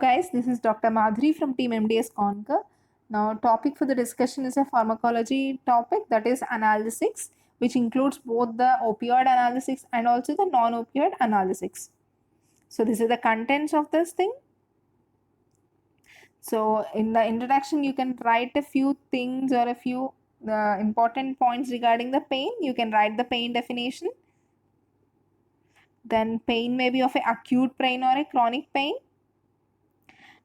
guys, this is Dr. Madhuri from Team MDS Conquer. Now, topic for the discussion is a pharmacology topic, that is analgesics, which includes both the opioid analgesics and also the non-opioid analgesics. So this is the contents of this thing. So in the introduction, you can write a few things or a few important points regarding the pain. You can write the pain definition. Then pain may be of an acute pain or a chronic pain.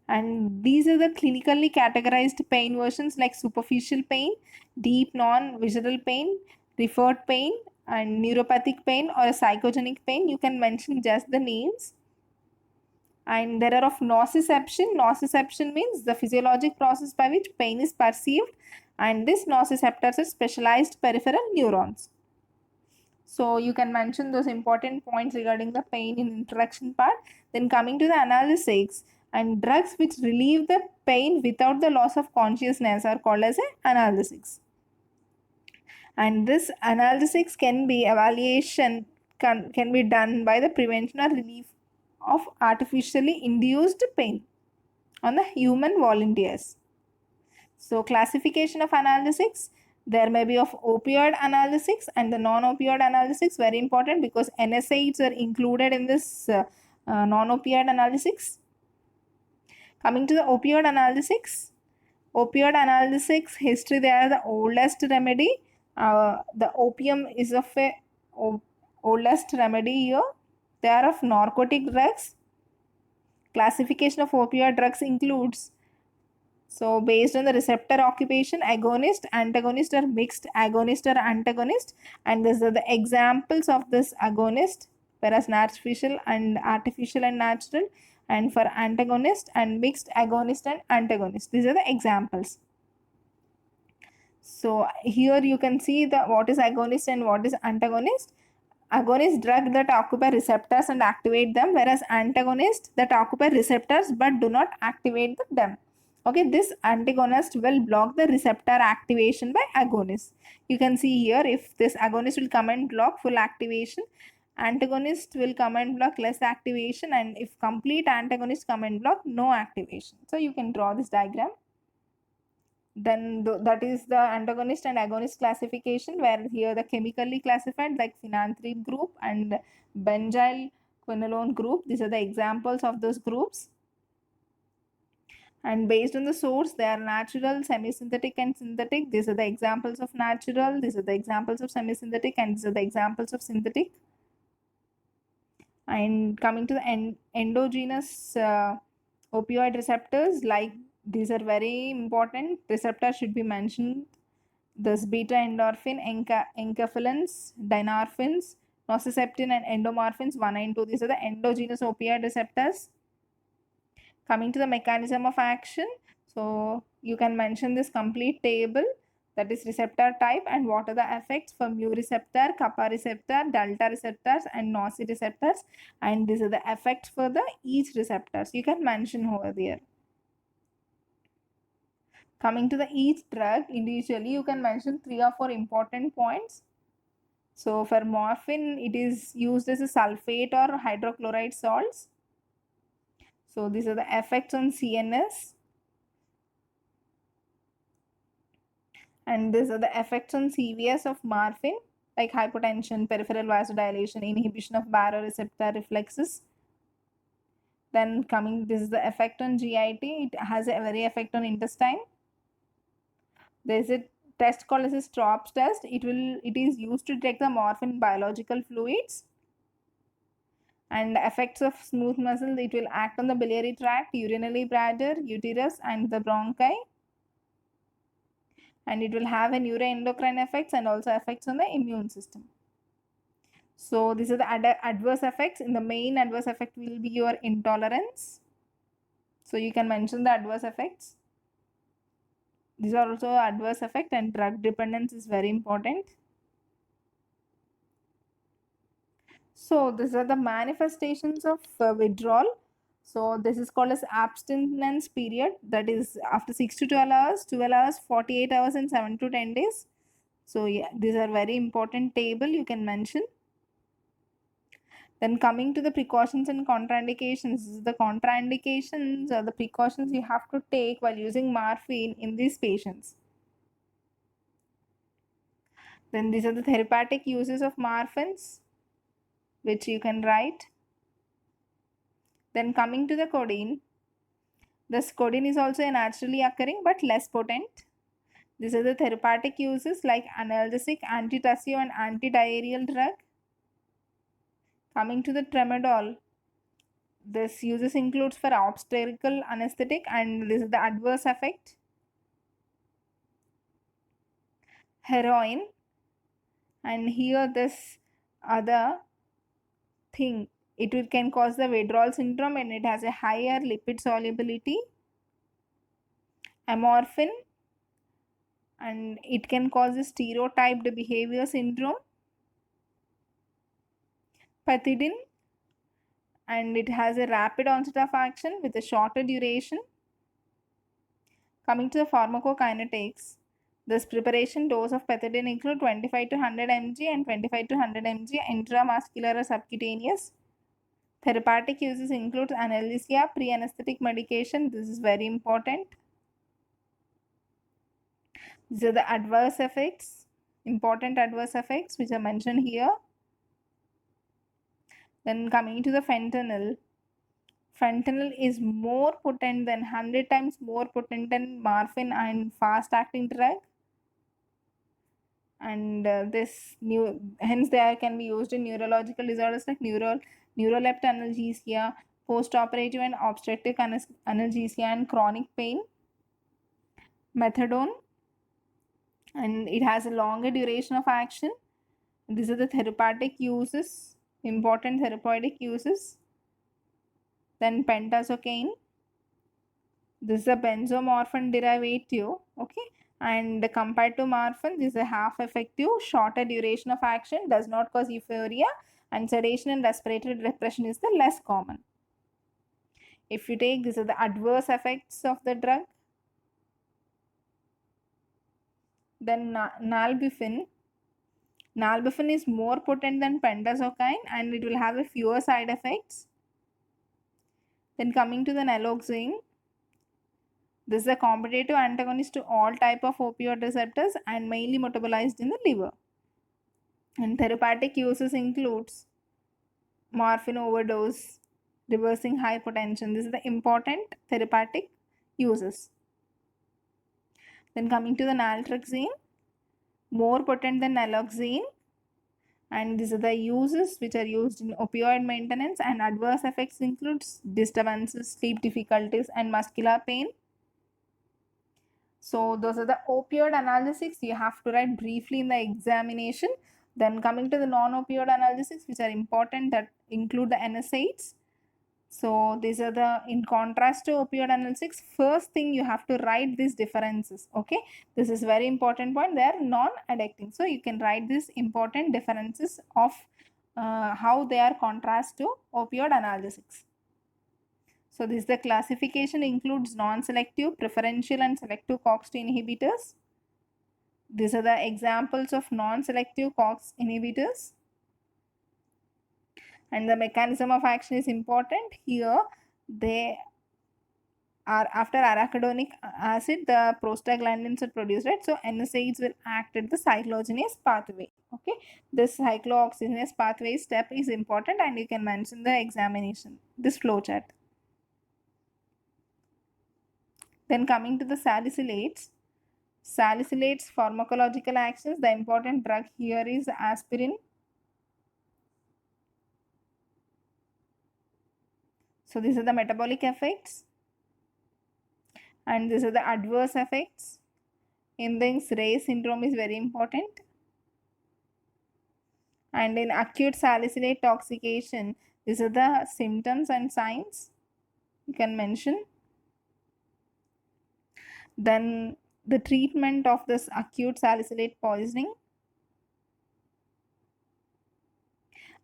And these are the clinically categorized pain versions like superficial pain, deep non-visceral pain, referred pain, and neuropathic pain or a psychogenic pain. You can mention just the names. And there are of nociception. Nociception means the physiologic process by which pain is perceived, and this nociceptors are specialized peripheral neurons. So you can mention those important points regarding the pain in introduction part. Then coming to the analgesics, and drugs which relieve the pain without the loss of consciousness are called as analgesics. And this analgesics can be can be done by the prevention or relief of artificially induced pain on the human volunteers. So classification of analgesics, there may be of opioid analgesics and the non-opioid analgesics, very important because NSAIDs are included in this non-opioid analgesics. Coming to the opioid analgesics history, they are the oldest remedy. The opium is of a oldest remedy here. They are of narcotic drugs. Classification of opioid drugs includes, so based on the receptor occupation, agonist, antagonist, or mixed agonist or antagonist, and these are the examples of this agonist, whereas artificial and natural, and for antagonist and mixed agonist and antagonist. These are the examples. So here you can see the what is agonist and what is antagonist. Agonist drug that occupy receptors and activate them, whereas antagonist that occupy receptors but do not activate them. Okay, this antagonist will block the receptor activation by agonist. You can see here, if this agonist will come and block full activation, antagonist will come and block less activation, and if complete antagonist come and block, no activation. So you can draw this diagram. Then that is the antagonist and agonist classification, where here the chemically classified like phenanthrene group and benzyl quinolone group. These are the examples of those groups. And based on the source, they are natural, semi-synthetic, and synthetic. These are the examples of natural, these are the examples of semi-synthetic, and these are the examples of synthetic. And coming to the endogenous opioid receptors, like these are very important. Receptors should be mentioned. This beta endorphin, enkephalins, dynorphins, nociceptin, and endomorphins 1 and 2. These are the endogenous opioid receptors. Coming to the mechanism of action, so you can mention this complete table, that is receptor type and what are the effects for mu receptor, kappa receptor, delta receptors, and nociceptors, and these are the effects for the each receptors. You can mention over there. Coming to the each drug individually, you can mention 3 or 4 important points. So for morphine, it is used as a sulfate or hydrochloride salts. So these are the effects on CNS. And these are the effects on CVS of morphine, like hypotension, peripheral vasodilation, inhibition of baroreceptor reflexes. Then this is the effect on GIT. It has a very effect on intestine. There is a test called as a Stroop's test. It is used to detect the morphine biological fluids. And effects of smooth muscle, it will act on the biliary tract, urinary bladder, uterus, and the bronchi. And it will have a neuroendocrine effects and also effects on the immune system. So these are the adverse effects. In the main adverse effect will be your intolerance. So you can mention the adverse effects. These are also adverse effect, and drug dependence is very important. So these are the manifestations of withdrawal. So this is called as abstinence period, that is after 6 to 12 hours, 12 hours, 48 hours, and 7 to 10 days. So yeah, these are very important table you can mention. Then coming to the precautions and contraindications, the contraindications or the precautions you have to take while using morphine in these patients. Then these are the therapeutic uses of morphines, which you can write. Then coming to the codeine, this codeine is also a naturally occurring but less potent. These are the therapeutic uses like analgesic, antitussive and antidiarrheal drug. Coming to the tramadol, this uses includes for obstetrical anesthetic, and this is the adverse effect. Heroin, and here this other thing, it can cause the withdrawal syndrome and it has a higher lipid solubility. Amorphine, and it can cause a stereotyped behavior syndrome. Pethidine, and it has a rapid onset of action with a shorter duration. Coming to the pharmacokinetics, this preparation dose of pethidine include 25 to 100 mg and 25 to 100 mg intramuscular or subcutaneous. Therapeutic uses includes analgesia, pre-anesthetic medication. This is very important. These are the adverse effects, important adverse effects which are mentioned here. Then coming to the fentanyl. Fentanyl is more potent than 100 times more potent than morphine and fast acting drug. And hence they can be used in neurological disorders like neuroleptalgia, post-operative and obstetric analgesia and chronic pain. Methadone, and it has a longer duration of action. These are the therapeutic uses, important therapeutic uses. Then pentoxazoline, this is a benzomorphin derivative, okay, and compared to morphine, this is a half effective, shorter duration of action, does not cause euphoria, and sedation and respiratory depression is the less common. If you take, these are the adverse effects of the drug. Then nalbuphine. Nalbuphine is more potent than pentoxazoline and it will have a fewer side effects. Then coming to the naloxone, this is a competitive antagonist to all type of opioid receptors and mainly metabolized in the liver. And therapeutic uses includes morphine overdose, reversing hypotension. This is the important therapeutic uses. Then coming to the naltrexone, more potent than naloxone, and these are the uses which are used in opioid maintenance, and adverse effects includes disturbances, sleep difficulties and muscular pain. So those are the opioid analgesics you have to write briefly in the examination. Then coming to the non-opioid analgesics which are important, that include the NSAIDs. So these are the, in contrast to opioid analgesics, first thing you have to write these differences, okay. This is very important point, they are non-addicting. So you can write these important differences of how they are contrast to opioid analgesics. So this the classification includes non-selective, preferential and selective COX-2 inhibitors. These are the examples of non-selective COX inhibitors. And the mechanism of action is important. Here they are, after arachidonic acid, the prostaglandins are produced, right? So NSAIDs will act at the cyclooxygenase pathway, okay. This cyclooxygenase pathway step is important and you can mention the examination, this flowchart. Then coming to the salicylates. Salicylates pharmacological actions, the important drug here is aspirin. So these are the metabolic effects and these are the adverse effects. In this, Rey syndrome is very important. And in acute salicylate toxication, these are the symptoms and signs you can mention. Then the treatment of this acute salicylate poisoning,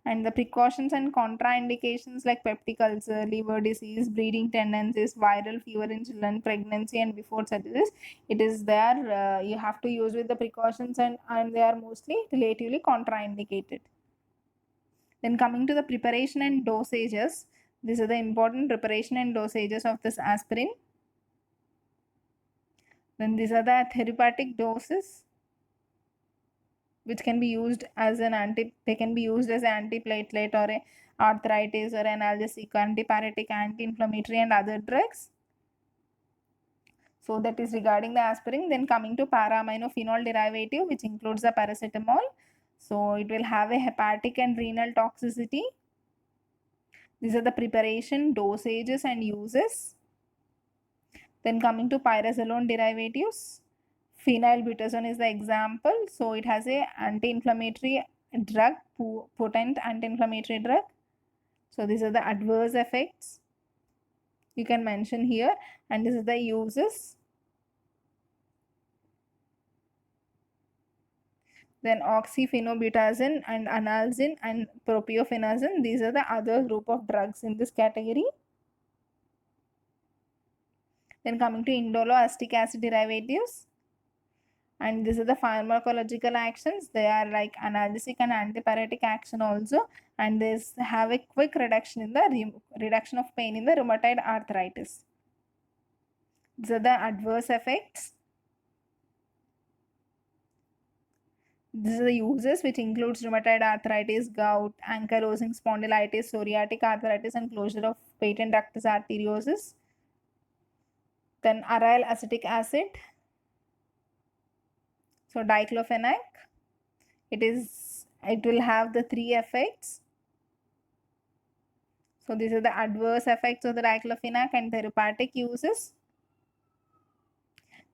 and the precautions and contraindications like peptic ulcer, liver disease, bleeding tendencies, viral fever in children, pregnancy and before surgeries. It is there, you have to use with the precautions and they are mostly relatively contraindicated. Then coming to the preparation and dosages, these are the important preparation and dosages of this aspirin. Then these are the therapeutic doses which can be used as they can be used as an antiplatelet or a arthritis or analgesic, antipyretic, anti-inflammatory and other drugs. So that is regarding the aspirin. Then coming to para-aminophenol derivative, which includes the paracetamol. So it will have a hepatic and renal toxicity. These are the preparation, dosages and uses. Then coming to pyrazolone derivatives, phenylbutazone is the example. So it has a anti-inflammatory drug, potent anti-inflammatory drug. So these are the adverse effects you can mention here, and this is the uses. Then oxyphenobutazine and analgin and propionate, these are the other group of drugs in this category. Then coming to indoloacetic acid derivatives, and these are the pharmacological actions. They are like analgesic and antipyretic action also, and this have a quick reduction in the reduction of pain in the rheumatoid arthritis. These are the adverse effects. These are the uses, which includes rheumatoid arthritis, gout, ankylosing spondylitis, psoriatic arthritis, and closure of patent ductus arteriosus. Then aryl acetic acid, so diclofenac, it will have the 3 effects. So these are the adverse effects of the diclofenac and therapeutic uses.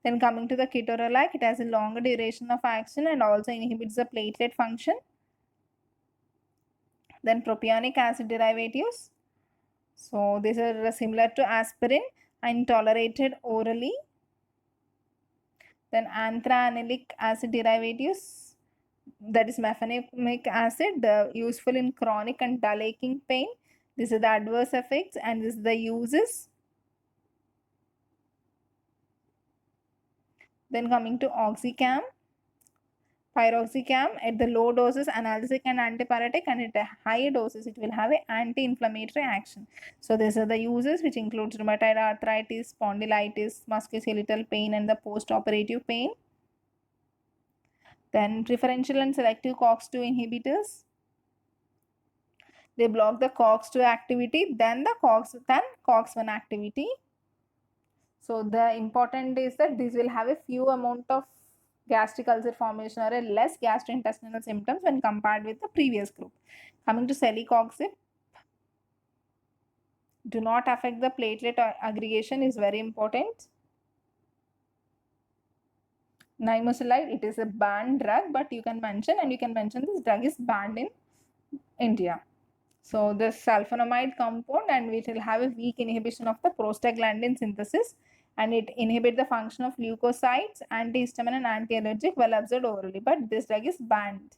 Then coming to the ketorolac, it has a longer duration of action and also inhibits the platelet function. Then propionic acid derivatives, so these are similar to aspirin and tolerated orally. Then anthranilic acid derivatives, that is mefenamic acid, useful in chronic and dull aching pain. These are the adverse effects and this is the uses. Then coming to oxycam, piroxicam, at the low doses analgesic and antipyretic, and at a high doses it will have an anti-inflammatory action. So these are the uses, which includes rheumatoid arthritis, spondylitis, musculoskeletal pain and the post-operative pain. Then preferential and selective COX-2 inhibitors, they block the COX-2 activity, then the COX-1 activity. So the important is that this will have a few amount of gastric ulcer formation or a less gastrointestinal symptoms when compared with the previous group. Coming to celecoxib, do not affect the platelet aggregation is very important. Nimesulide, it is a banned drug, but you can mention this drug is banned in India. So the sulfonamide compound, and which will have a weak inhibition of the prostaglandin synthesis, and it inhibits the function of leukocytes, antihistamine and anti-allergic, well observed orally, but this drug is banned.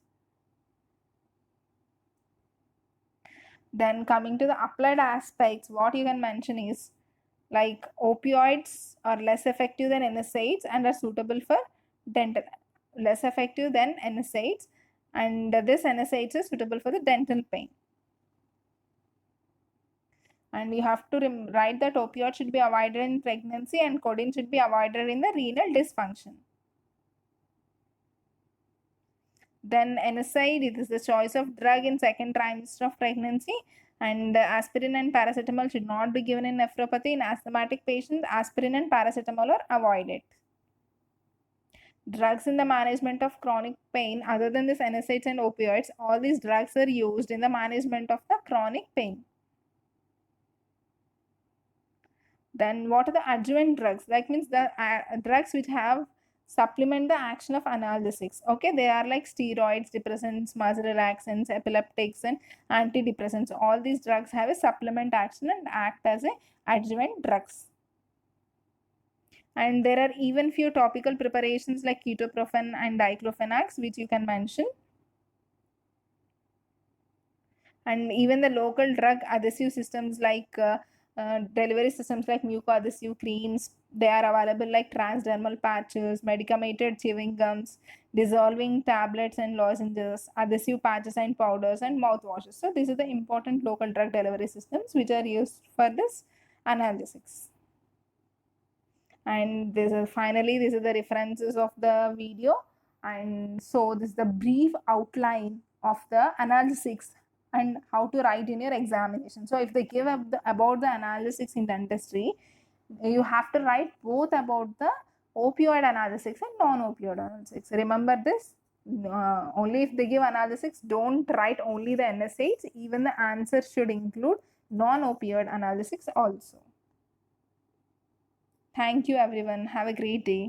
Then coming to the applied aspects, what you can mention is like opioids are less effective than NSAIDs and are suitable for dental, less effective than NSAIDs, and this NSAIDs is suitable for the dental pain. And you have to write that opioid should be avoided in pregnancy and codeine should be avoided in the renal dysfunction. Then NSAID, it is the choice of drug in second trimester of pregnancy, and aspirin and paracetamol should not be given in nephropathy. In asthmatic patients, aspirin and paracetamol are avoided. Drugs in the management of chronic pain, other than this NSAIDs and opioids, all these drugs are used in the management of the chronic pain. Then what are the adjuvant drugs? That means the drugs which have supplement the action of analgesics. Okay, they are like steroids, depressants, muscle relaxants, epileptics and antidepressants. All these drugs have a supplement action and act as a adjuvant drugs. And there are even few topical preparations like ketoprofen and diclofenac, which you can mention. And even the local drug adhesive systems like delivery systems like mucoadhesive creams. They are available like transdermal patches, medicated chewing gums, dissolving tablets and lozenges, adhesive patches and powders, and mouthwashes. So these are the important local drug delivery systems which are used for this analgesics. And finally these are the references of the video. And so this is the brief outline of the analgesics and how to write in your examination. So if they give up about the analgesics in dentistry, you have to write both about the opioid analgesics and non-opioid analgesics. Remember this. Only if they give analgesics, don't write only the NSAIDs. Even the answer should include non-opioid analgesics also. Thank you everyone. Have a great day.